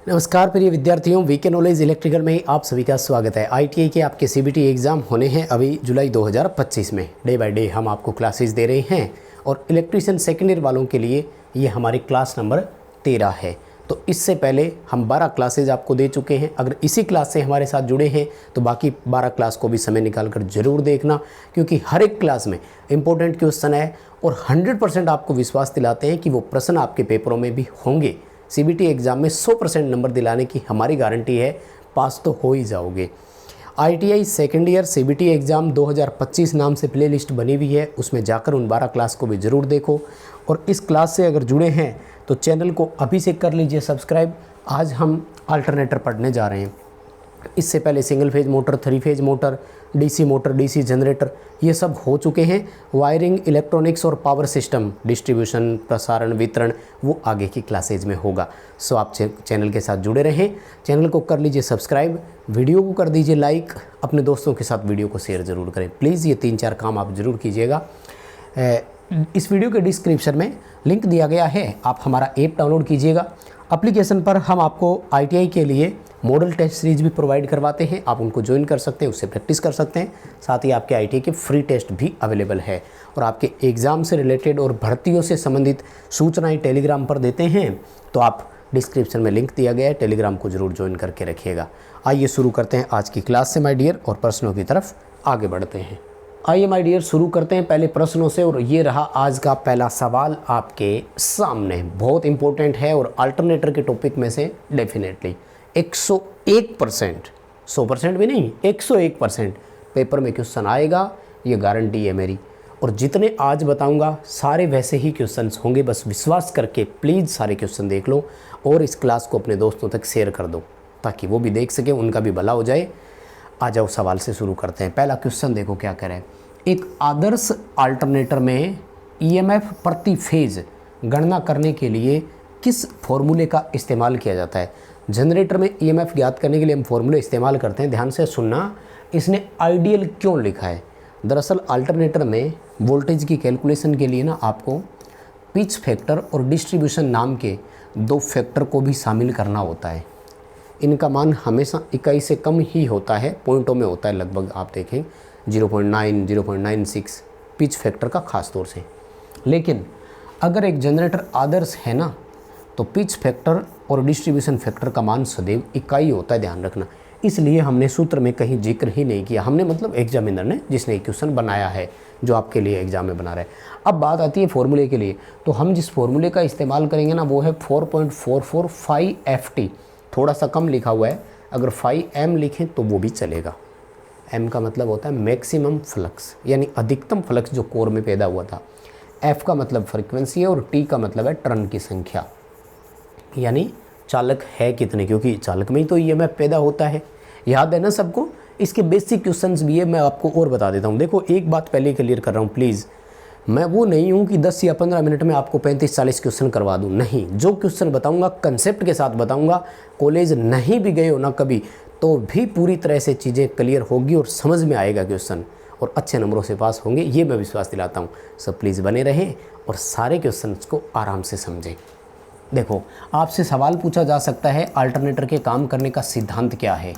नमस्कार प्रिय विद्यार्थियों, वीके नॉलेज इलेक्ट्रिकल में आप सभी का स्वागत है। आईटीआई के आपके सीबीटी एग्ज़ाम होने हैं अभी जुलाई 2025 में। डे बाय डे हम आपको क्लासेस दे रहे हैं और इलेक्ट्रीशियन सेकेंड ईयर वालों के लिए ये हमारी क्लास नंबर 13 है। तो इससे पहले हम 12 क्लासेज आपको दे चुके हैं। अगर इसी क्लास से हमारे साथ जुड़े हैं तो बाकी 12 क्लास को भी समय निकाल कर ज़रूर देखना, क्योंकि हर एक क्लास में इंपॉर्टेंट क्वेश्चन है और 100% आपको विश्वास दिलाते हैं कि वो प्रश्न आपके पेपरों में भी होंगे। सीबीटी एग्ज़ाम में 100% नंबर दिलाने की हमारी गारंटी है, पास तो हो ही जाओगे। ITI second year CBT exam 2025 नाम से प्लेलिस्ट बनी हुई है, उसमें जाकर उन 12 क्लास को भी ज़रूर देखो। और इस क्लास से अगर जुड़े हैं तो चैनल को अभी से कर लीजिए सब्सक्राइब। आज हम अल्टरनेटर पढ़ने जा रहे हैं। इससे पहले single phase motor, 3 phase motor, DC motor, DC generator, ये सब हो चुके हैं। वायरिंग, इलेक्ट्रॉनिक्स और पावर सिस्टम, डिस्ट्रीब्यूशन, प्रसारण, वितरण, वो आगे की क्लासेज में होगा। सो आप चैनल के साथ जुड़े रहें। चैनल को कर लीजिए सब्सक्राइब, वीडियो को कर दीजिए लाइक, अपने दोस्तों के साथ वीडियो को शेयर ज़रूर करें। प्लीज़ ये 3-4 काम आप ज़रूर कीजिएगा। इस वीडियो के डिस्क्रिप्शन में लिंक दिया गया है, आप हमारा ऐप डाउनलोड कीजिएगा। एप्लीकेशन पर हम आपको आईटीआई के लिए मॉडल टेस्ट सीरीज भी प्रोवाइड करवाते हैं, आप उनको ज्वाइन कर सकते हैं, उससे प्रैक्टिस कर सकते हैं। साथ ही आपके आईटीआई के फ्री टेस्ट भी अवेलेबल है और आपके एग्ज़ाम से रिलेटेड और भर्तियों से संबंधित सूचनाएं टेलीग्राम पर देते हैं। तो आप डिस्क्रिप्शन में लिंक दिया गया है, टेलीग्राम को ज़रूर ज्वाइन करके रखिएगा। आइए शुरू करते हैं आज की क्लास से माय डियर, और प्रश्नों की तरफ आगे बढ़ते हैं। आइए माय डियर शुरू करते हैं पहले प्रश्नों से। और ये रहा आज का पहला सवाल आपके सामने, बहुत इंपॉर्टेंट है और अल्टरनेटर के टॉपिक में से डेफिनेटली 101%, 100% भी नहीं, 101% पेपर में क्वेश्चन आएगा, ये गारंटी है मेरी। और जितने आज बताऊंगा सारे वैसे ही क्वेश्चंस होंगे, बस विश्वास करके प्लीज़ सारे क्वेश्चन देख लो और इस क्लास को अपने दोस्तों तक शेयर कर दो ताकि वो भी देख सके, उनका भी भला हो जाए। आ जाओ सवाल से शुरू करते हैं। पहला क्वेश्चन देखो क्या करें। एक आदर्श अल्टरनेटर में ईएमएफ प्रति फेज गणना करने के लिए किस फॉर्मूले का इस्तेमाल किया जाता है? जनरेटर में ईएमएफ ज्ञात करने के लिए हम फॉर्मूले इस्तेमाल करते हैं। ध्यान से सुनना, इसने आइडियल क्यों लिखा है। दरअसल अल्टरनेटर में वोल्टेज की कैलकुलेशन के लिए ना आपको पिच फैक्टर और डिस्ट्रीब्यूशन नाम के 2 फैक्टर को भी शामिल करना होता है। इनका मान हमेशा इकाई से कम ही होता है, पॉइंटों में होता है लगभग, आप देखें 0.9, 0.96 पिच फैक्टर का खास तौर से। लेकिन अगर एक जनरेटर आदर्श है ना, तो पिच फैक्टर और डिस्ट्रीब्यूशन फैक्टर का मान सदैव इकाई होता है, ध्यान रखना। इसलिए हमने सूत्र में कहीं जिक्र ही नहीं किया, हमने मतलब एग्जामिनर ने, जिसने क्वेश्चन बनाया है, जो आपके लिए एग्जाम में बना रहा है। अब बात आती है फॉर्मूले के लिए, तो हम जिस फॉर्मूले का इस्तेमाल करेंगे ना वो है 4.445 FT। थोड़ा सा कम लिखा हुआ है, अगर 5M लिखें तो वो भी चलेगा। M का मतलब होता है मैक्सिमम फ्लक्स, यानी अधिकतम फ्लक्स जो कोर में पैदा हुआ था। F का मतलब फ्रीक्वेंसी है और T का मतलब है टर्न की संख्या, यानी चालक है कितने, क्योंकि चालक में ही तो ईएमएफ पैदा होता है। याद है ना सबको? इसके बेसिक क्वेश्चंस भी है, मैं आपको और बता देता हूँ। देखो एक बात पहले क्लियर कर रहा हूँ प्लीज़, मैं वो नहीं हूँ कि 10 या 15 मिनट में आपको 35-40 क्वेश्चन करवा दूँ, नहीं। जो क्वेश्चन बताऊँगा कंसेप्ट के साथ बताऊँगा। कॉलेज नहीं भी गए हो ना कभी, तो भी पूरी तरह से चीज़ें क्लियर होगी और समझ में आएगा क्वेश्चन, और अच्छे नंबरों से पास होंगे, ये मैं विश्वास दिलाता हूँ। सब प्लीज़ बने रहें और सारे क्वेश्चन को आराम से समझें। देखो आपसे सवाल पूछा जा सकता है अल्टरनेटर के काम करने का सिद्धांत क्या है।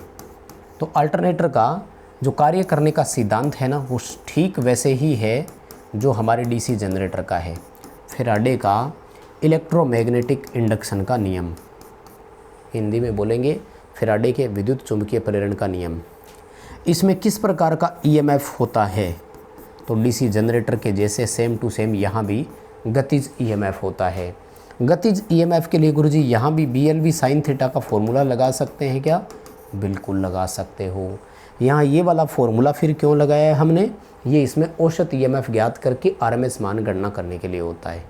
तो अल्टरनेटर का जो कार्य करने का सिद्धांत है ना, वो ठीक वैसे ही है जो हमारे डीसी जनरेटर का है। फैराडे का इलेक्ट्रोमैग्नेटिक इंडक्शन का नियम, हिंदी में बोलेंगे फैराडे के विद्युत चुंबकीय प्रेरण का नियम। इसमें किस प्रकार का ईएमएफ होता है? तो डीसी जनरेटर के जैसे सेम टू सेम यहाँ भी गतिज ईएमएफ होता है। गतिज ईएमएफ के लिए गुरुजी यहाँ भी BLV sin थीटा का फॉर्मूला लगा सकते हैं क्या? बिल्कुल लगा सकते हो। यहाँ ये वाला फॉर्मूला फिर क्यों लगाया है हमने? ये इसमें औसत ईएमएफ ज्ञात करके RMS मान गणना करने के लिए होता है।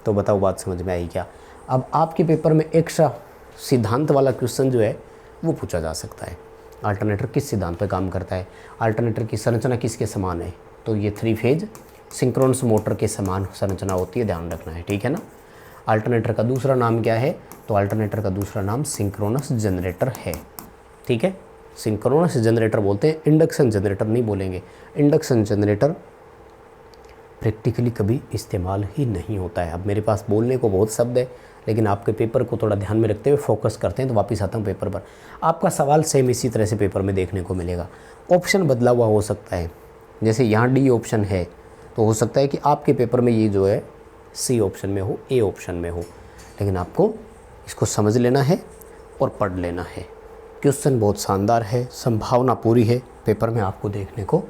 तो बताओ बात समझ में आई क्या? अब आपके पेपर में एक्स्ट्रा सिद्धांत वाला क्वेश्चन जो है वो पूछा जा सकता है। अल्टरनेटर किस सिद्धांत पर काम करता है? अल्टरनेटर की संरचना किसके समान है? तो ये 3 फेज सिंक्रोनस मोटर के समान संरचना होती है, ध्यान रखना है, ठीक है ना। अल्टरनेटर का दूसरा नाम क्या है? तो अल्टरनेटर का दूसरा नाम सिंक्रोनस जनरेटर है, ठीक है। सिंक्रोनस जनरेटर बोलते हैं, इंडक्शन जनरेटर नहीं बोलेंगे। इंडक्शन जनरेटर प्रैक्टिकली कभी इस्तेमाल ही नहीं होता है। अब मेरे पास बोलने को बहुत शब्द है, लेकिन आपके पेपर को थोड़ा ध्यान में रखते हुए फोकस करते हैं। तो वापस आता हूँ पेपर पर। आपका सवाल सेम इसी तरह से पेपर में देखने को मिलेगा। ऑप्शन बदला हुआ हो सकता है, जैसे यहाँ डी ऑप्शन है तो हो सकता है कि आपके पेपर में ये जो है सी ऑप्शन में हो, ए ऑप्शन में हो, लेकिन आपको इसको समझ लेना है और पढ़ लेना है। क्वेश्चन बहुत शानदार है, संभावना पूरी है, पेपर में आपको देखने को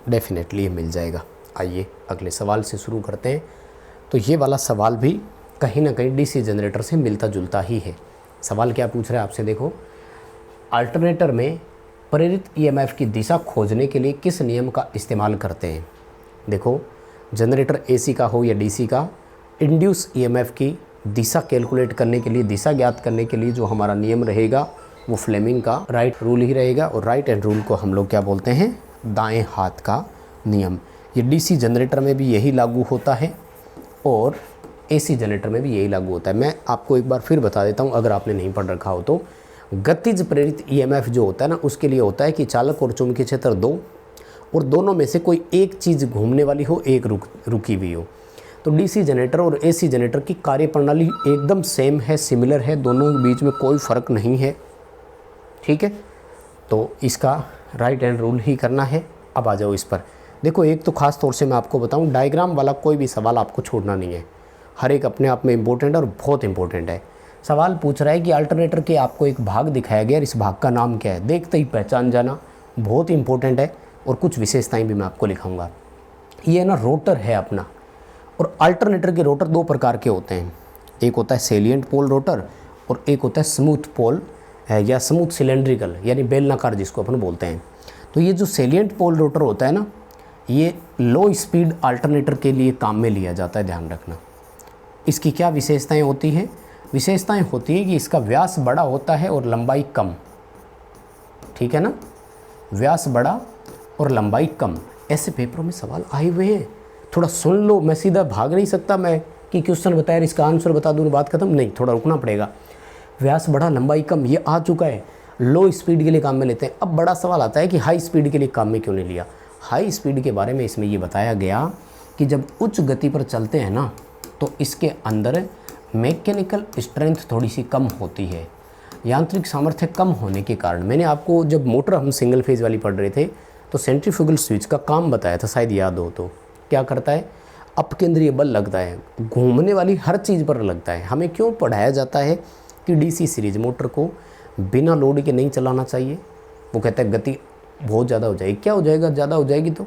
डेफिनेटली मिल जाएगा। आइए अगले सवाल से शुरू करते हैं। तो ये वाला सवाल भी कहीं ना कहीं डीसी जनरेटर से मिलता जुलता ही है। सवाल क्या पूछ रहा है आपसे, देखो, अल्टरनेटर में प्रेरित ईएमएफ की दिशा खोजने के लिए किस नियम का इस्तेमाल करते हैं। देखो, जनरेटर एसी का हो या डीसी का, इंड्यूस ईएमएफ की दिशा कैलकुलेट करने के लिए, दिशा ज्ञात करने के लिए जो हमारा नियम रहेगा वो फ्लेमिंग का राइट रूल ही रहेगा। और राइट हैंड रूल को हम लोग क्या बोलते हैं, दाएं हाथ का नियम। ये डीसी जनरेटर में भी यही लागू होता है और एसी जनरेटर में भी यही लागू होता है। मैं आपको एक बार फिर बता देता हूँ अगर आपने नहीं पढ़ रखा हो तो। गतिज प्रेरित ईएमएफ जो होता है ना, उसके लिए होता है कि चालक और चुंबकीय क्षेत्र दो, और दोनों में से कोई एक चीज़ घूमने वाली हो, एक रुकी हुई हो। तो डीसी जनरेटर और एसी जनरेटर की कार्यप्रणाली एकदम सेम है, सिमिलर है, दोनों के बीच में कोई फ़र्क नहीं है। ठीक है, तो इसका राइट हैंड रूल ही करना है। अब आ जाओ इस पर। देखो, एक तो ख़ास तौर से मैं आपको बताऊं, डायग्राम वाला कोई भी सवाल आपको छोड़ना नहीं है। हर एक अपने आप में इम्पोर्टेंट है और बहुत इंपॉर्टेंट है। सवाल पूछ रहा है कि अल्टरनेटर के आपको एक भाग दिखाया गया, इस भाग का नाम क्या है, देखते ही पहचान जाना, बहुत इंपॉर्टेंट है। और कुछ विशेषताएं भी मैं आपको लिखाऊंगा। ये ना रोटर है अपना, और अल्टरनेटर के रोटर दो प्रकार के होते हैं। एक होता है सेलिएंट पोल रोटर और एक होता है स्मूथ पोल या स्मूथ सिलेंड्रिकल, यानी बेलनाकार जिसको अपन बोलते हैं। तो ये जो सेलिएंट पोल रोटर होता है ना, ये लो स्पीड अल्टरनेटर के लिए काम में लिया जाता है, ध्यान रखना। इसकी क्या विशेषताएं होती हैं? विशेषताएं होती है कि इसका व्यास बड़ा होता है और लंबाई कम। ठीक है ना, व्यास बड़ा और लंबाई कम। ऐसे पेपरों में सवाल आए हुए हैं, थोड़ा सुन लो। मैं सीधा भाग नहीं सकता मैं कि क्वेश्चन बताया इसका आंसर बता दूँ बात खत्म, नहीं, थोड़ा रुकना पड़ेगा। व्यास बड़ा लंबाई कम, ये आ चुका है, लो स्पीड के लिए काम में लेते हैं। अब बड़ा सवाल आता है कि हाई स्पीड के लिए काम में क्यों नहीं लिया। हाई स्पीड के बारे में इसमें ये बताया गया कि जब उच्च गति पर चलते हैं ना, तो इसके अंदर मैकेनिकल स्ट्रेंथ थोड़ी सी कम होती है, यांत्रिक सामर्थ्य कम होने के कारण। मैंने आपको जब मोटर हम सिंगल फेज वाली पढ़ रहे थे तो सेंट्रीफ्यूगल स्विच का काम बताया था, शायद याद हो तो। क्या करता है, अपकेंद्रीय बल लगता है, घूमने वाली हर चीज़ पर लगता है। हमें क्यों पढ़ाया जाता है कि डीसी सीरीज मोटर को बिना लोड के नहीं चलाना चाहिए। वो कहता है गति बहुत ज़्यादा हो जाएगी। क्या हो जाएगा, ज़्यादा हो जाएगी तो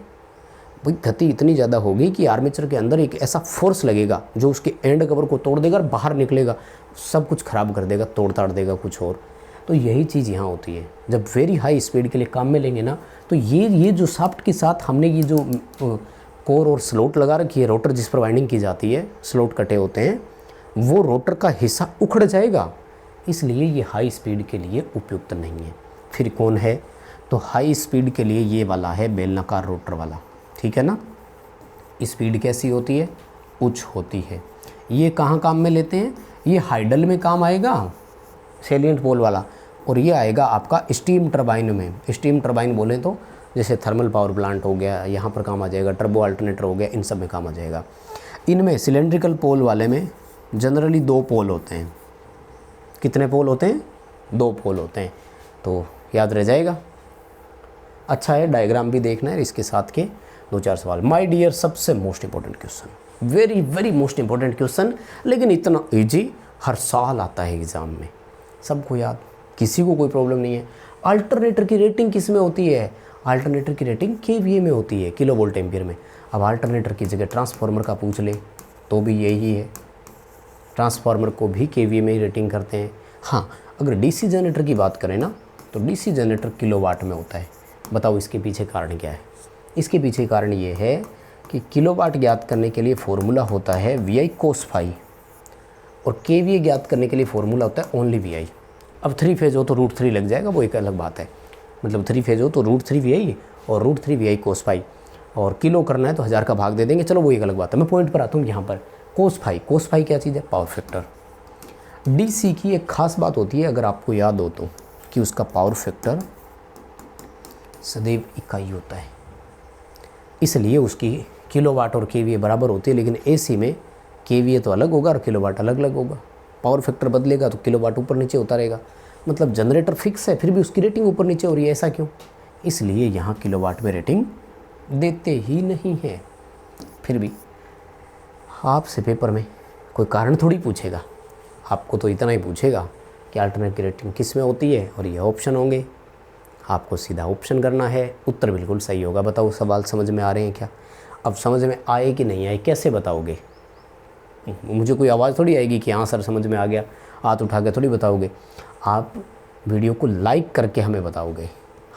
भाई गति इतनी ज़्यादा होगी कि आर्मेचर के अंदर एक ऐसा फोर्स लगेगा जो उसके एंड कवर को तोड़ देगा और बाहर निकलेगा, सब कुछ ख़राब कर देगा, तोड़ ताड़ देगा कुछ और। तो यही चीज़ यहाँ होती है। जब वेरी हाई स्पीड के लिए काम में लेंगे ना, तो ये जो शाफ्ट के साथ हमने ये जो कोर और स्लोट लगा रखी है, रोटर जिस पर वाइंडिंग की जाती है, स्लोट कटे होते हैं, वो रोटर का हिस्सा उखड़ जाएगा। इसलिए ये हाई स्पीड के लिए उपयुक्त नहीं है। फिर कौन है, तो हाई स्पीड के लिए ये वाला है बेलनाकार रोटर वाला। ठीक है ना, स्पीड कैसी होती है, उच्च होती है। ये कहाँ काम में लेते हैं, ये हाइडल में काम आएगा सेलिएंट पोल वाला, और ये आएगा आपका स्टीम टरबाइन में। स्टीम टरबाइन बोलें तो जैसे थर्मल पावर प्लांट हो गया, यहाँ पर काम आ जाएगा, टर्बो अल्टरनेटर हो गया, इन सब में काम आ जाएगा। इनमें सिलेंड्रिकल पोल वाले में जनरली 2 पोल होते हैं। कितने पोल होते हैं, 2 पोल होते हैं। तो याद रह जाएगा। अच्छा है, डायग्राम भी देखना है, इसके साथ के 2-4 सवाल। माय डियर, सबसे most important question, very very most important question, लेकिन इतना इजी, हर साल आता है एग्ज़ाम में, सबको याद, किसी को कोई प्रॉब्लम नहीं है। अल्टरनेटर की रेटिंग किस में होती है, अल्टरनेटर की रेटिंग केवीए में होती है, किलो वोल्ट एम्पियर में। अब अल्टरनेटर की जगह ट्रांसफार्मर का पूछ ले तो भी यही है, ट्रांसफार्मर को भी केवीए में ही रेटिंग करते हैं। हाँ, अगर डीसी जनरेटर की बात करें ना, तो डीसी जनरेटर किलोवाट में होता है। बताओ इसके पीछे कारण क्या है। इसके पीछे कारण ये है कि किलोवाट ज्ञात करने के लिए फॉर्मूला होता है VI cos फाई, और केवीए ज्ञात करने के लिए फॉर्मूला होता है ओनली VI। अब 3 फेज हो तो √3 लग जाएगा, वो एक अलग बात है। मतलब 3 फेज हो तो √3 VI और √3 VI cos फाई, और किलो करना है तो 1000 का भाग दे देंगे, चलो वो एक अलग बात है। मैं पॉइंट पर आता हूँ यहाँ पर। cos फाई क्या चीज़ है, पावर फैक्टर। डीसी की एक खास बात होती है, अगर आपको याद हो तो, कि उसका पावर फैक्टर सदैव इकाई होता है, इसलिए उसकी किलोवाट और केवीए बराबर होती है। लेकिन एसी में केवीए तो अलग होगा और किलोवाट अलग अलग होगा। पावर फैक्टर बदलेगा तो किलोवाट ऊपर नीचे होता रहेगा। मतलब जनरेटर फिक्स है फिर भी उसकी रेटिंग ऊपर नीचे हो रही है, ऐसा क्यों? इसलिए यहाँ किलोवाट में रेटिंग देते ही नहीं है। फिर भी आपसे पेपर में कोई कारण थोड़ी पूछेगा, आपको तो इतना ही पूछेगा कि अल्टरनेट की रेटिंग किस में होती है और ये ऑप्शन होंगे। आपको सीधा ऑप्शन करना है, उत्तर बिल्कुल सही होगा। बताओ सवाल समझ में आ रहे हैं क्या? अब समझ में आए कि नहीं आए कैसे बताओगे? मुझे कोई आवाज़ थोड़ी आएगी कि हाँ सर समझ में आ गया, हाथ उठा के थोड़ी बताओगे। आप वीडियो को लाइक करके हमें बताओगे।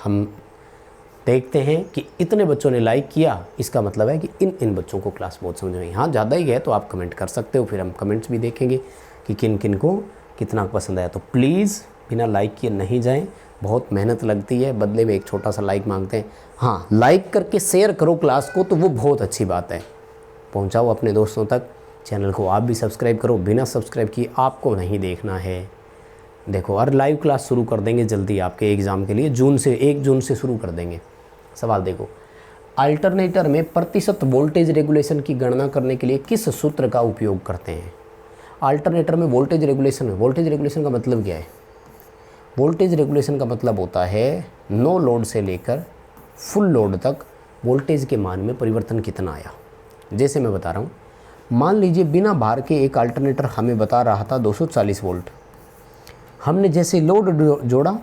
हम देखते हैं कि इतने बच्चों ने लाइक किया, इसका मतलब है कि इन बच्चों को क्लास बहुत समझ में आई। हाँ ज़्यादा ही गए तो आप कमेंट कर सकते हो, फिर हम कमेंट्स भी देखेंगे कि किन किन को कितना पसंद आया। तो प्लीज़ बिना लाइक किए नहीं जाएं, बहुत मेहनत लगती है, बदले में एक छोटा सा लाइक मांगते हैं। हाँ लाइक करके शेयर करो क्लास को तो वो बहुत अच्छी बात है, पहुंचाओ अपने दोस्तों तक। चैनल को आप भी सब्सक्राइब करो, बिना सब्सक्राइब किए आपको नहीं देखना है। देखो और लाइव क्लास शुरू कर देंगे जल्दी आपके एग्ज़ाम के लिए, 1 जून से शुरू कर देंगे। सवाल देखो, अल्टरनेटर में प्रतिशत वोल्टेज रेगुलेशन की गणना करने के लिए किस सूत्र का उपयोग करते हैं? अल्टरनेटर में वोल्टेज रेगुलेशन का मतलब क्या है? वोल्टेज रेगुलेशन का मतलब होता है नो लोड से लेकर फुल लोड तक वोल्टेज के मान में परिवर्तन कितना आया। जैसे मैं बता रहा हूँ, मान लीजिए बिना भार के एक अल्टरनेटर हमें बता रहा था 240 वोल्ट, हमने जैसे लोड जोड़ा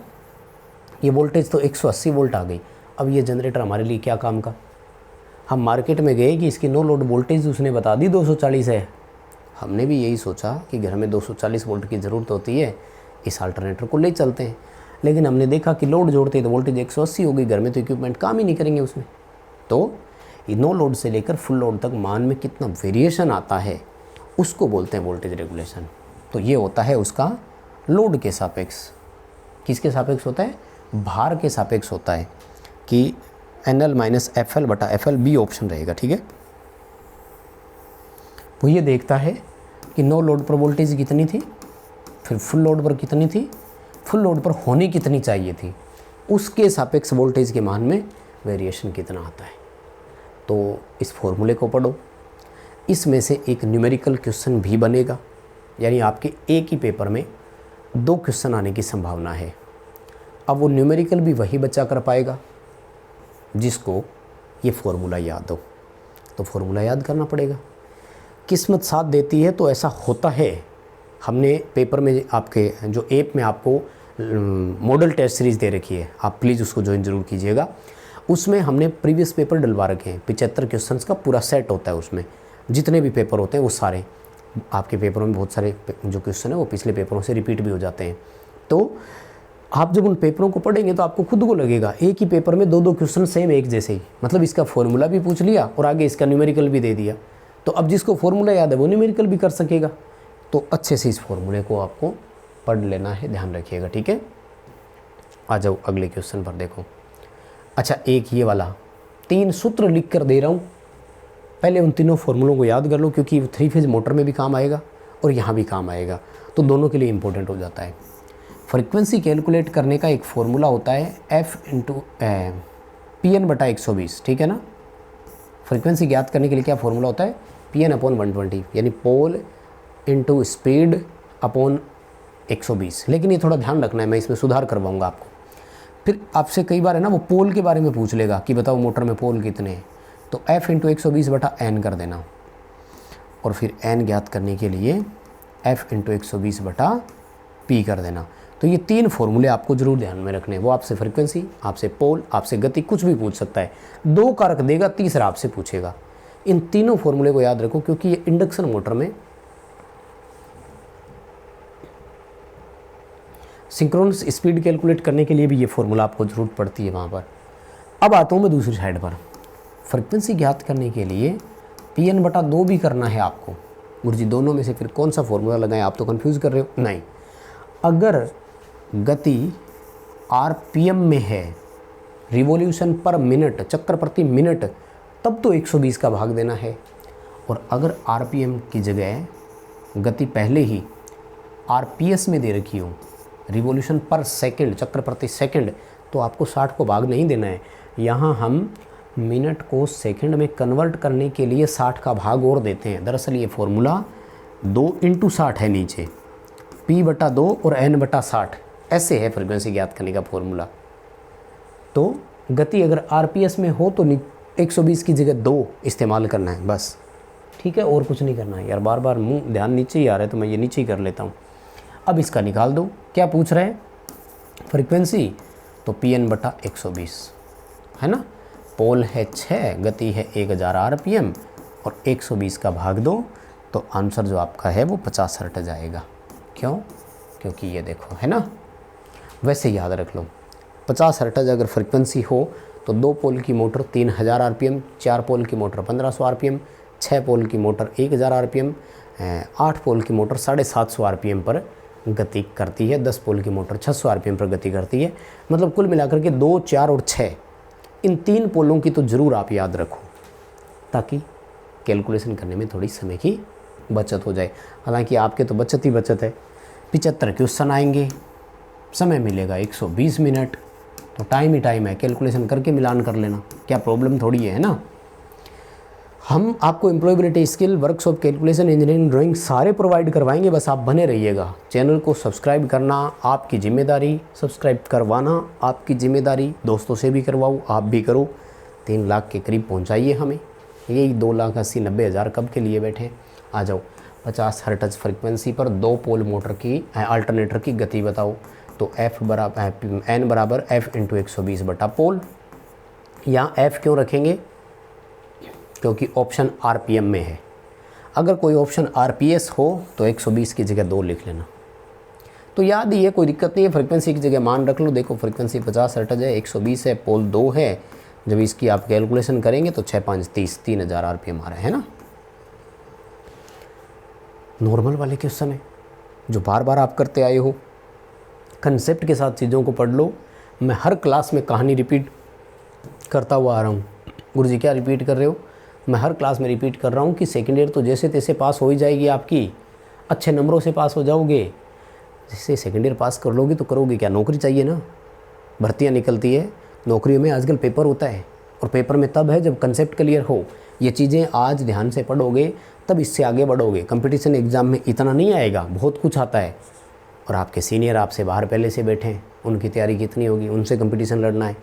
ये वोल्टेज तो 180 वोल्ट आ गई। अब ये जनरेटर हमारे लिए क्या काम का? हम मार्केट में गए कि इसकी नो लोड वोल्टेज उसने बता दी 240 है, हमने भी यही सोचा कि घर में 240 वोल्ट की ज़रूरत होती है, इस अल्टरनेटर को ले चलते हैं। लेकिन हमने देखा कि लोड जोड़ते तो वोल्टेज 180 हो गई, घर में तो इक्विपमेंट काम ही नहीं करेंगे उसमें। तो नो लोड से लेकर फुल लोड तक मान में कितना वेरिएशन आता है उसको बोलते हैं वोल्टेज रेगुलेशन। तो ये होता है उसका लोड के सापेक्ष। किसके सापेक्ष होता है? भार के सापेक्ष होता है कि NL माइनस FL बटा FL, बी ऑप्शन रहेगा। ठीक है, वो ये देखता है कि नो लोड पर वोल्टेज कितनी थी, फिर फुल लोड पर कितनी थी, फुल लोड पर होनी कितनी चाहिए थी, उसके सापेक्ष वोल्टेज के मान में वेरिएशन कितना आता है। तो इस फॉर्मूले को पढ़ो, इसमें से एक न्यूमेरिकल क्वेश्चन भी बनेगा, यानी आपके एक ही पेपर में 2 क्वेश्चन आने की संभावना है। अब वो न्यूमेरिकल भी वही बच्चा कर पाएगा जिसको ये फॉर्मूला याद हो। तो फॉर्मूला याद करना पड़ेगा। किस्मत साथ देती है तो ऐसा होता है। हमने पेपर में आपके जो ऐप में आपको मॉडल टेस्ट सीरीज़ दे रखी है, आप प्लीज़ उसको ज्वाइन ज़रूर कीजिएगा। उसमें हमने प्रीवियस पेपर डलवा रखे हैं, 75 क्वेश्चंस का पूरा सेट होता है। उसमें जितने भी पेपर होते हैं वो सारे आपके पेपरों में, बहुत सारे जो क्वेश्चन है वो पिछले पेपरों से रिपीट भी हो जाते हैं। तो आप जब उन पेपरों को पढ़ेंगे तो आपको खुद को लगेगा एक ही पेपर में 2 क्वेश्चन सेम एक जैसे ही, मतलब इसका फॉर्मूला भी पूछ लिया और आगे इसका न्यूमेरिकल भी दे दिया। तो अब जिसको फॉर्मूला याद है वो न्यूमेरिकल भी कर सकेगा। तो अच्छे से इस फॉर्मूले को आपको पढ़ लेना है, ध्यान रखिएगा। ठीक है, आ जाओ अगले क्वेश्चन पर। देखो, अच्छा एक ये वाला 3 सूत्र लिख कर दे रहा हूँ, पहले उन तीनों फार्मूलों को याद कर लो क्योंकि 3 फेज मोटर में भी काम आएगा और यहाँ भी काम आएगा, तो दोनों के लिए इम्पोर्टेंट हो जाता है। फ्रीक्वेंसी कैलकुलेट करने का एक फार्मूला होता है F/PN/120, ठीक है ना। फ्रीक्वेंसी ज्ञात करने के लिए क्या फार्मूला होता है? PN/120, यानी पोल इंटू स्पीड अपॉन 120। लेकिन ये थोड़ा ध्यान रखना है, मैं इसमें सुधार करवाऊँगा आपको। फिर आपसे कई बार है ना वो पोल के बारे में पूछ लेगा कि बताओ मोटर में पोल कितने हैं, तो F/120/N कर देना और फिर N ज्ञात करने के लिए F/120/P कर देना। तो ये 3 फॉर्मूले आपको जरूर ध्यान में रखने हैं। वो आपसे फ्रीक्वेंसी, आपसे पोल, आपसे गति कुछ भी पूछ सकता है। 2 का रख देगा, तीसरा आपसे पूछेगा। इन तीनों फॉर्मूले को याद रखो क्योंकि ये इंडक्शन मोटर में सिंक्रोनस स्पीड कैलकुलेट करने के लिए भी ये फॉर्मूला आपको ज़रूरत पड़ती है वहाँ पर। अब आता हूँ मैं दूसरी साइड पर। फ्रीक्वेंसी ज्ञात करने के लिए PN/2 भी करना है आपको। गुरुजी दोनों में से फिर कौन सा फॉर्मूला लगाएं? आप तो कंफ्यूज कर रहे हो। नहीं, अगर गति RPM में है, रिवॉल्यूशन पर मिनट, चक्कर प्रति मिनट, तब तो 120 का भाग देना है। और अगर RPM की जगह गति पहले ही RPS में दे रखी हो, रिवॉल्यूशन पर सेकंड, चक्र प्रति सेकंड, तो आपको 60 को भाग नहीं देना है। यहाँ हम मिनट को सेकंड में कन्वर्ट करने के लिए 60 का भाग और देते हैं। दरअसल ये फॉर्मूला 2 × 60 है नीचे, P/2 और N/60 ऐसे है फ्रीक्वेंसी ज्ञात करने का फॉर्मूला। तो गति अगर RPS में हो तो 120 की जगह 2 इस्तेमाल करना है बस, ठीक है, और कुछ नहीं करना है। यार बार बार मुंह ध्यान नीचे ही आ रहा है तो मैं ये नीचे ही कर लेता हूँ। अब इसका निकाल दो, क्या पूछ रहे हैं फ्रीक्वेंसी, तो Pn/120 है ना। पोल है 6, गति है 1000 RPM और 120 का भाग दो तो आंसर जो आपका है वो 50 हर्ट्ज आएगा। क्यों? क्योंकि ये देखो है ना। वैसे याद रख लो 50 हर्ट्ज अगर फ्रीक्वेंसी हो तो 2 पोल की मोटर 3000 RPM, 4 पोल की मोटर 1500 RPM, 6 पोल की मोटर 1000 RPM, 8 पोल की मोटर 750 RPM पर गति करती है, 10 पोल की मोटर 600 RPM पर गति करती है। मतलब कुल मिलाकर के 2, 4 और 6 इन 3 पोलों की तो ज़रूर आप याद रखो ताकि कैलकुलेशन करने में थोड़ी समय की बचत हो जाए। हालांकि आपके तो बचत ही बचत है। 75 क्वेश्चन आएंगे, समय मिलेगा 120 मिनट, तो टाइम ही टाइम है, कैलकुलेशन करके मिलान कर लेना, क्या प्रॉब्लम थोड़ी है ना। हम आपको employability skill, workshop, calculation, engineering, drawing सारे प्रोवाइड करवाएंगे, बस आप बने रहिएगा। चैनल को सब्सक्राइब करना आपकी जिम्मेदारी, सब्सक्राइब करवाना आपकी जिम्मेदारी, दोस्तों से भी करवाओ, आप भी करो। 3 लाख के करीब पहुंचाइए हमें, यही 2,80,90,000 कब के लिए बैठे। आ जाओ। 50 हर्ट्ज फ्रिक्वेंसी पर 2 पोल मोटर की अल्टरनेटर की गति बताओ, तो N बराबर F × 120/पोल। यहाँ F क्यों रखेंगे? क्योंकि ऑप्शन RPM में है। अगर कोई ऑप्शन RPS हो तो 120 की जगह 2 लिख लेना, तो याद ही है, कोई दिक्कत नहीं है। फ्रिक्वेंसी की जगह मान रख लो। देखो फ्रिक्वेंसी 50 हर्ट्ज है, 120 है, पोल 2 है। जब इसकी आप कैलकुलेशन करेंगे तो 6 5 30 3000 RPM आ रहा है ना। नॉर्मल वाले क्वेश्चन है जो बार बार आप करते आए हो। कंसेप्ट के साथ चीज़ों को पढ़ लो। मैं हर क्लास में कहानी रिपीट करता हुआ आ रहा हूँ। गुरुजी क्या रिपीट कर रहे हो? मैं हर क्लास में रिपीट कर रहा हूँ कि सेकेंड ईयर तो जैसे तैसे पास हो ही जाएगी आपकी, अच्छे नंबरों से पास हो जाओगे। जैसे सेकेंड ईयर पास कर लोगे तो करोगे क्या, नौकरी चाहिए ना, भर्तियाँ निकलती है, नौकरियों में आजकल पेपर होता है, और पेपर में तब है जब कंसेप्ट क्लियर हो। ये चीज़ें आज ध्यान से पढ़ोगे तब इससे आगे बढ़ोगे। कंपटीशन एग्ज़ाम में इतना नहीं आएगा, बहुत कुछ आता है, और आपके सीनियर आपसे बाहर पहले से बैठे हैं, उनकी तैयारी कितनी होगी, उनसे कंपटीशन लड़ना है,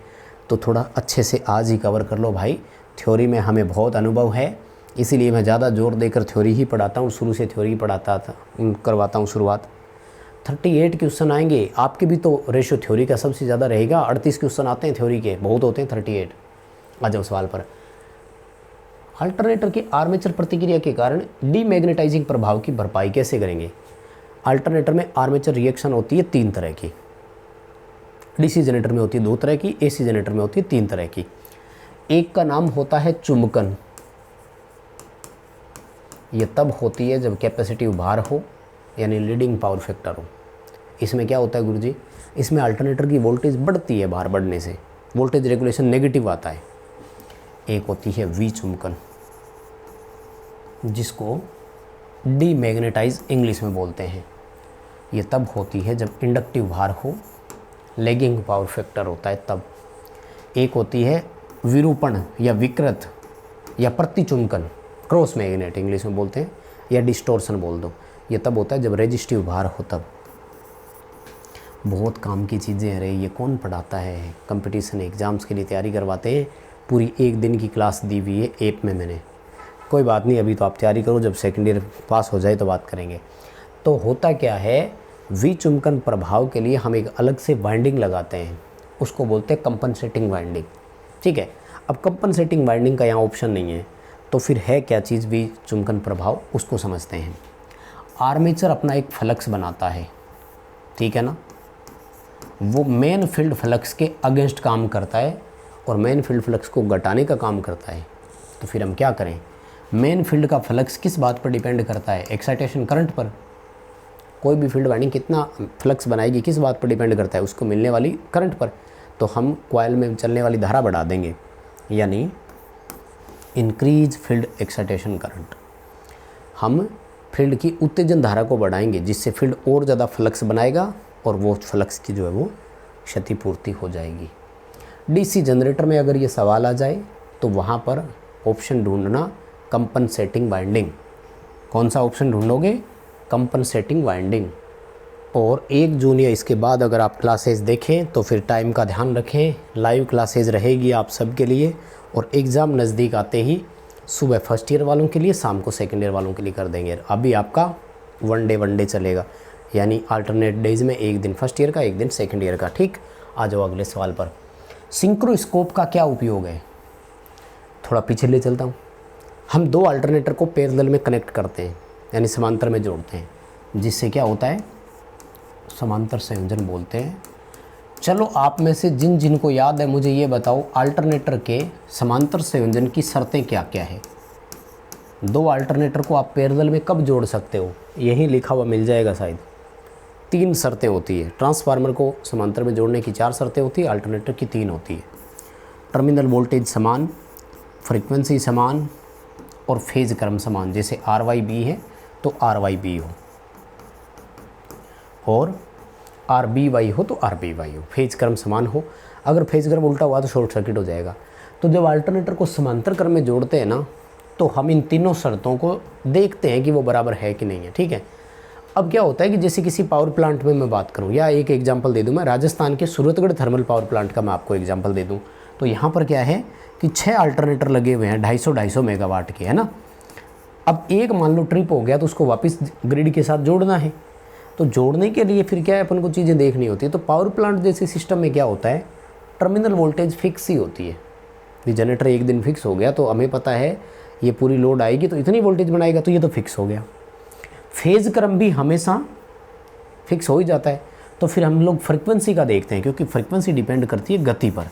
तो थोड़ा अच्छे से आज ही कवर कर लो भाई। थ्योरी में हमें बहुत अनुभव है, इसीलिए मैं ज़्यादा जोर देकर थ्योरी ही पढ़ाता हूँ, शुरू से थ्योरी पढ़ाता था, करवाता हूँ शुरुआत। 38 क्वेश्चन आएंगे आपके भी, तो रेशो थ्योरी का सबसे ज़्यादा रहेगा। 38 क्वेश्चन आते हैं थ्योरी के, बहुत होते हैं 38। आ जाओ सवाल पर। अल्टरनेटर की आर्मेचर प्रतिक्रिया के कारण डीमैग्नेटाइजिंग प्रभाव की भरपाई कैसे करेंगे? अल्टरनेटर में आर्मेचर रिएक्शन होती है 3 तरह की। डीसी जनरेटर में होती है 2 तरह की, एसी जनरेटर में होती है 3 तरह की। एक का नाम होता है चुंबकन। यह तब होती है जब कैपेसिटिव भार हो, यानी लीडिंग पावर फैक्टर हो। इसमें क्या होता है गुरुजी? इसमें अल्टरनेटर की वोल्टेज बढ़ती है भार बढ़ने से, वोल्टेज रेगुलेशन नेगेटिव आता है। एक होती है विचुंबकन, जिसको डीमैग्नेटाइज इंग्लिश में बोलते हैं। ये तब होती है जब इंडक्टिव भार हो, लैगिंग पावर फैक्टर होता है तब। एक होती है विरूपण या विकृत या प्रतिचुंबकन, क्रॉस मैग्नेट इंग्लिश में बोलते हैं, या डिस्टोर्शन बोल दो। ये तब होता है जब रेजिस्टिव भार हो तब। बहुत काम की चीज़ें हैं रे, ये कौन पढ़ाता है? कंपटीशन एग्ज़ाम्स के लिए तैयारी करवाते हैं, पूरी 1 दिन की क्लास दी हुई है ऐप में मैंने। कोई बात नहीं, अभी तो आप तैयारी करो, जब सेकेंड ईयर पास हो जाए तो बात करेंगे। तो होता क्या है, विचुंबकन प्रभाव के लिए हम एक अलग से वाइंडिंग लगाते हैं, उसको बोलते हैं कंपनसेटिंग वाइंडिंग। ठीक है, अब कंपनसेटिंग वाइंडिंग का यहाँ ऑप्शन नहीं है, तो फिर है क्या चीज़ विचुंबकन प्रभाव, उसको समझते हैं। आर्मेचर अपना एक फ्लक्स बनाता है, ठीक है ना, वो मेन फील्ड फ्लक्स के अगेंस्ट काम करता है और मेन फील्ड फ्लक्स को घटाने का काम करता है। तो फिर हम क्या करें? मेन फील्ड का फ्लक्स किस बात पर डिपेंड करता है? एक्साइटेशन करंट पर। कोई भी फील्ड वाइंडिंग कितना फ्लक्स बनाएगी किस बात पर डिपेंड करता है? उसको मिलने वाली करंट पर। तो हम कॉइल में चलने वाली धारा बढ़ा देंगे, यानी इंक्रीज फील्ड एक्साइटेशन करंट। हम फील्ड की उत्तेजन धारा को बढ़ाएंगे, जिससे फील्ड और ज़्यादा फ्लक्स बनाएगा और वो फ्लक्स की जो है वो क्षतिपूर्ति हो जाएगी। डीसी जनरेटर में अगर ये सवाल आ जाए तो वहाँ पर ऑप्शन ढूंढना कंपनसेटिंग वाइंडिंग। कौन सा ऑप्शन ढूंढोगे? Compensating winding. और 1 जून या इसके बाद अगर आप क्लासेस देखें तो फिर टाइम का ध्यान रखें, लाइव क्लासेस रहेगी आप सबके लिए। और एग्ज़ाम नज़दीक आते ही सुबह फर्स्ट ईयर वालों के लिए, शाम को सेकेंड ईयर वालों के लिए कर देंगे। अभी आपका वन डे चलेगा, यानी अल्टरनेट डेज में एक दिन फर्स्ट ईयर का, एक दिन सेकेंड ईयर का। ठीक, आ जाओ अगले सवाल पर। सिंक्रोस्कोप का क्या उपयोग है? थोड़ा पीछे ले चलता हूँ। हम 2 अल्टरनेटर को पैरेलल में कनेक्ट करते हैं, यानी समांतर में जोड़ते हैं, जिससे क्या होता है, समांतर संयोजन बोलते हैं। चलो आप में से जिन जिन को याद है मुझे ये बताओ, अल्टरनेटर के समांतर संयोजन की शर्तें क्या क्या है? 2 अल्टरनेटर को आप पैरेलल में कब जोड़ सकते हो? यही लिखा हुआ मिल जाएगा शायद। 3 शर्तें होती है। ट्रांसफार्मर को समांतर में जोड़ने की 4 शर्तें होती है, अल्टरनेटर की 3 होती है। टर्मिनल वोल्टेज समान, फ्रीक्वेंसी समान और फेज क्रम समान। जैसे RYB है तो RYB हो, और RBY हो तो RBY हो, फेज क्रम समान हो। अगर फेज क्रम उल्टा हुआ तो शॉर्ट सर्किट हो जाएगा। तो जब अल्टरनेटर को समांतर क्रम में जोड़ते हैं ना, तो हम इन तीनों शर्तों को देखते हैं कि वो बराबर है कि नहीं है। ठीक है, अब क्या होता है कि जैसे किसी पावर प्लांट में मैं बात करूं, या एक एग्जांपल दे दूं, मैं राजस्थान के सूरतगढ़ थर्मल पावर प्लांट का मैं आपको एग्जांपल दे दूं, तो यहाँ पर क्या है कि 6 अल्टरनेटर लगे हुए हैं 250 मेगावाट के, है ना। अब एक मान लो ट्रिप हो गया तो उसको वापस ग्रिड के साथ जोड़ना है। तो जोड़ने के लिए फिर क्या है, अपन को चीज़ें देखनी होती है। तो पावर प्लांट जैसे सिस्टम में क्या होता है, टर्मिनल वोल्टेज फिक्स ही होती है। ये जनरेटर एक दिन फिक्स हो गया तो हमें पता है ये पूरी लोड आएगी तो इतनी वोल्टेज बनाएगा, तो ये तो फिक्स हो गया। फेज़ क्रम भी हमेशा फिक्स हो ही जाता है। तो फिर हम लोग फ्रीक्वेंसी का देखते हैं, क्योंकि फ्रीक्वेंसी डिपेंड करती है गति पर,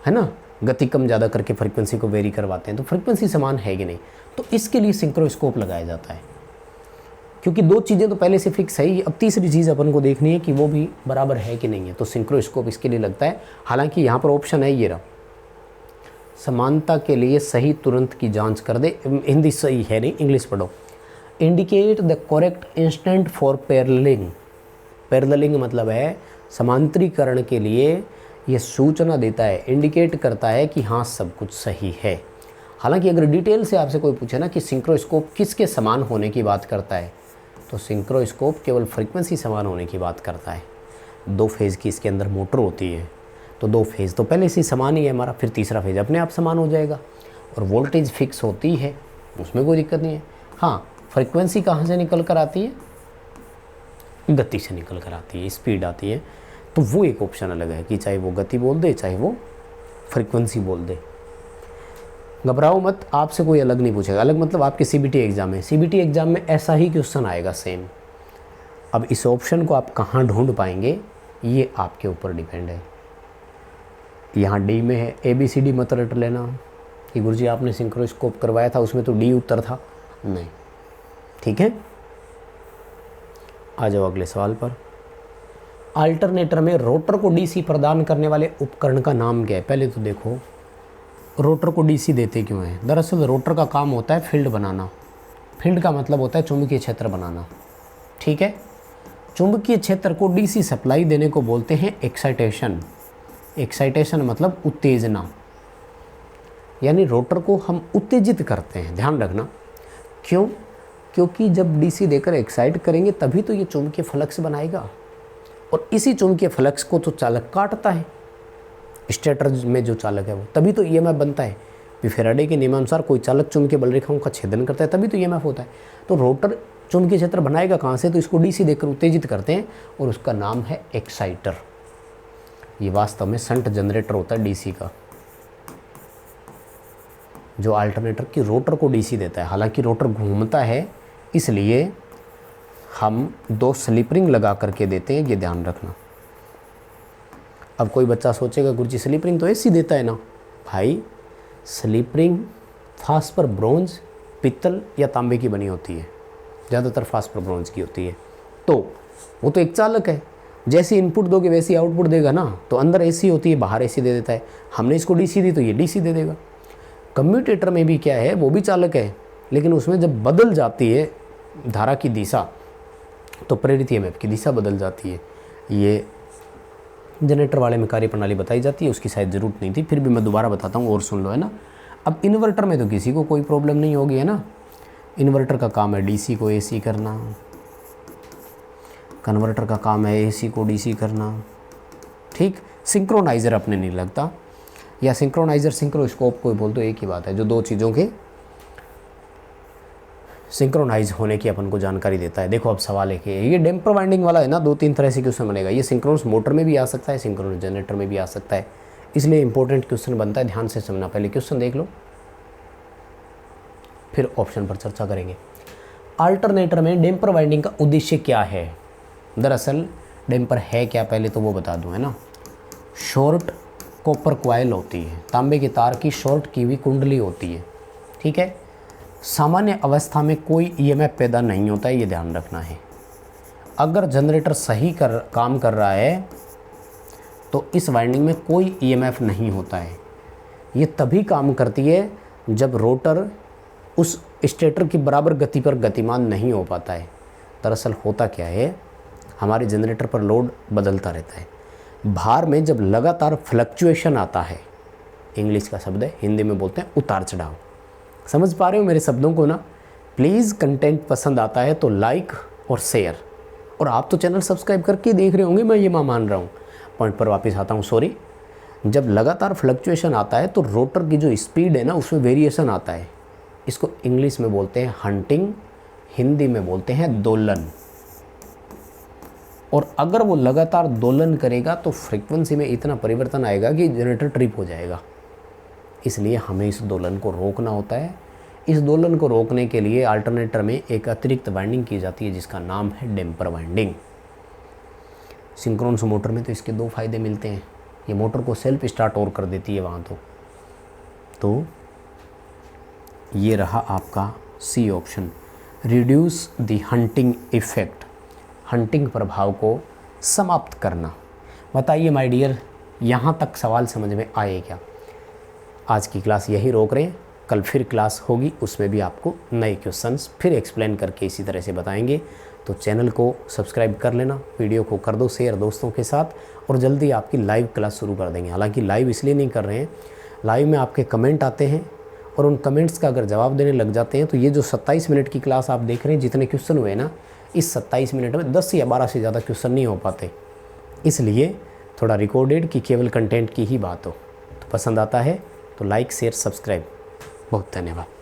है ना। गति कम ज़्यादा करके फ्रीक्वेंसी को वेरी करवाते हैं, तो फ्रीक्वेंसी समान है कि नहीं, तो इसके लिए सिंक्रोस्कोप लगाया जाता है। क्योंकि 2 चीज़ें तो पहले से फिक्स है ही, अब तीसरी चीज़ अपन को देखनी है कि वो भी बराबर है कि नहीं है, तो सिंक्रोस्कोप इसके लिए लगता है। हालांकि यहाँ पर ऑप्शन है ये रहा, समानता के लिए सही तुरंत की जांच कर दे। हिंदी सही है नहीं, इंग्लिश पढ़ो। Indicate the correct instant for paralleling. Paralleling मतलब है समांतरीकरण के लिए ये सूचना देता है, इंडिकेट करता है कि हाँ सब कुछ सही है। हालांकि अगर डिटेल से आपसे कोई पूछे ना कि सिंक्रोस्कोप किसके समान होने की बात करता है, तो सिंक्रोस्कोप केवल फ्रीक्वेंसी समान होने की बात करता है। 2 फेज़ की इसके अंदर मोटर होती है, तो 2 फेज़ तो पहले से समान ही है हमारा, फिर तीसरा फेज़ अपने आप समान हो जाएगा। और वोल्टेज फिक्स होती है, उसमें कोई दिक्कत नहीं है। हाँ, फ्रीक्वेंसी कहाँ से निकल कर आती है, गति से निकल कर आती है, स्पीड आती है। तो वो एक ऑप्शन अलग है कि चाहे वो गति बोल दे चाहे वो फ्रीक्वेंसी बोल दे। घबराओ मत, आपसे कोई अलग नहीं पूछेगा। अलग मतलब आपके CBT एग्ज़ाम है, CBT एग्ज़ाम में ऐसा ही क्वेश्चन आएगा सेम। अब इस ऑप्शन को आप कहाँ ढूंढ पाएंगे ये आपके ऊपर डिपेंड है। यहाँ D में है, ABCD मत रट लेना कि गुरुजी आपने सिंक्रोस्कोप करवाया था उसमें तो D उत्तर था, नहीं। ठीक है, आ जाओ अगले सवाल पर। अल्टरनेटर में रोटर को DC प्रदान करने वाले उपकरण का नाम क्या है? पहले तो देखो रोटर को DC देते क्यों हैं। दरअसल रोटर का काम होता है फील्ड बनाना। फील्ड का मतलब होता है चुंबकीय क्षेत्र बनाना। ठीक है, चुंबकीय क्षेत्र को DC सप्लाई देने को बोलते हैं एक्साइटेशन। एक्साइटेशन मतलब उत्तेजना, यानी रोटर को हम उत्तेजित करते हैं। ध्यान रखना, क्यों? क्योंकि जब DC देकर एक्साइट करेंगे तभी तो ये चुंबकीय फ्लक्स बनाएगा, और इसी चुंबकीय फ्लक्स को तो चालक काटता है, स्टेटर में जो चालक है वो, तभी तो EMF बनता है। फिर फैराडे के नियमानुसार कोई चालक चुंबकीय बल रेखाओं का छेदन करता है, तभी तो EMF होता है। तो रोटर चुंबकीय क्षेत्र बनाएगा कहाँ से? तो इसको DC देकर उत्तेजित करते हैं, और उसका नाम है एक्साइटर। ये वास्तव में शंट जनरेटर होता है DC का, जो अल्टरनेटर की रोटर को DC देता है। हालांकि रोटर घूमता है, इसलिए हम 2 स्लिप रिंग लगा करके देते हैं, ये ध्यान रखना। अब कोई बच्चा सोचेगा गुरुजी स्लिप रिंग तो ऐसी देता है ना। भाई स्लिप रिंग फास्फर, ब्रोंज, पित्तल या तांबे की बनी होती है, ज़्यादातर फास्फर ब्रोंज की होती है। तो वो तो एक चालक है, जैसी इनपुट दोगे वैसी आउटपुट देगा ना। तो अंदर AC होती है, बाहर AC दे देता है। हमने इसको DC दी तो ये DC दे देगा। कम्यूटेटर में भी क्या है, वो भी चालक है, लेकिन उसमें जब बदल जाती है धारा की दिशा तो प्रेरित EMF की दिशा बदल जाती है। ये जनरेटर वाले में कार्यप्रणाली बताई जाती है, उसकी शायद ज़रूरत नहीं थी, फिर भी मैं दोबारा बताता हूँ और सुन लो, है ना। अब इन्वर्टर में तो किसी को कोई प्रॉब्लम नहीं होगी, है ना। इन्वर्टर का काम है DC को AC करना। कन्वर्टर का काम है AC को DC करना, ठीक। सिंक्रोनाइज़र अपने नहीं लगता, या सिंक्रोनाइज़र सिंक्रोस्कोप कोई बोल तो एक ही बात है, जो दो चीज़ों के सिंक्रोनाइज होने की अपन को जानकारी देता है। देखो अब सवाल है कि ये डैम्पर वाइंडिंग वाला है ना, 2-3 तरह से क्वेश्चन बनेगा। ये सिंक्रोनस मोटर में भी आ सकता है, सिंक्रोनस जनरेटर में भी आ सकता है, इसलिए इंपॉर्टेंट क्वेश्चन बनता है, ध्यान से समझना। पहले क्वेश्चन देख लो, फिर ऑप्शन पर चर्चा करेंगे। अल्टरनेटर में डैम्पर वाइंडिंग का उद्देश्य क्या है? दरअसल डैम्पर है क्या, पहले तो वो बता दूं, है ना। शॉर्ट कॉपर क्वाइल होती है, तांबे के तार की शॉर्ट की हुई कुंडली होती है, ठीक है। सामान्य अवस्था में कोई EMF पैदा नहीं होता है, ये ध्यान रखना है। अगर जनरेटर सही काम कर रहा है तो इस वाइंडिंग में कोई EMF नहीं होता है। ये तभी काम करती है जब रोटर उस स्टेटर की बराबर गति पर गतिमान नहीं हो पाता है। दरअसल होता क्या है, हमारे जनरेटर पर लोड बदलता रहता है। भार में जब लगातार फ्लक्चुएशन आता है, इंग्लिश का शब्द है, हिंदी में बोलते हैं उतार चढ़ाव। समझ पा रहे हो मेरे शब्दों को ना? प्लीज़ कंटेंट पसंद आता है तो लाइक और शेयर, और आप तो चैनल सब्सक्राइब करके देख रहे होंगे, मैं ये मान रहा हूँ। पॉइंट पर वापस आता हूँ, सॉरी। जब लगातार फ्लक्चुएशन आता है तो रोटर की जो स्पीड है ना, उसमें वेरिएशन आता है। इसको इंग्लिश में बोलते हैं हंटिंग, हिंदी में बोलते हैं दोलन। और अगर वो लगातार दोलन करेगा तो फ्रीक्वेंसी में इतना परिवर्तन आएगा कि जनरेटर ट्रिप हो जाएगा। इसलिए हमें इस दोलन को रोकना होता है। इस दोलन को रोकने के लिए अल्टरनेटर में एक अतिरिक्त वाइंडिंग की जाती है जिसका नाम है डैम्पर वाइंडिंग। सिंक्रोनस मोटर में तो इसके दो फायदे मिलते हैं, ये मोटर को सेल्फ स्टार्ट और कर देती है वहाँ तो ये रहा आपका C option, reduce the hunting effect, hunting प्रभाव को समाप्त करना। बताइए माय डियर, यहाँ तक सवाल समझ में आए क्या? आज की क्लास यही रोक रहे हैं, कल फिर क्लास होगी, उसमें भी आपको नए क्वेश्चंस फिर एक्सप्लेन करके इसी तरह से बताएंगे। तो चैनल को सब्सक्राइब कर लेना, वीडियो को कर दो शेयर दोस्तों के साथ, और जल्दी आपकी लाइव क्लास शुरू कर देंगे। हालांकि लाइव इसलिए नहीं कर रहे हैं, लाइव में आपके कमेंट आते हैं और उन कमेंट्स का अगर जवाब देने लग जाते हैं तो ये जो 27 मिनट की क्लास आप देख रहे हैं, जितने क्वेश्चन हुए ना, इस 27 मिनट में 10 या 12 से ज़्यादा क्वेश्चन नहीं हो पाते। इसलिए थोड़ा रिकॉर्डेड कि केवल कंटेंट की ही बात हो। तो पसंद आता है तो लाइक शेयर सब्सक्राइब। बहुत धन्यवाद।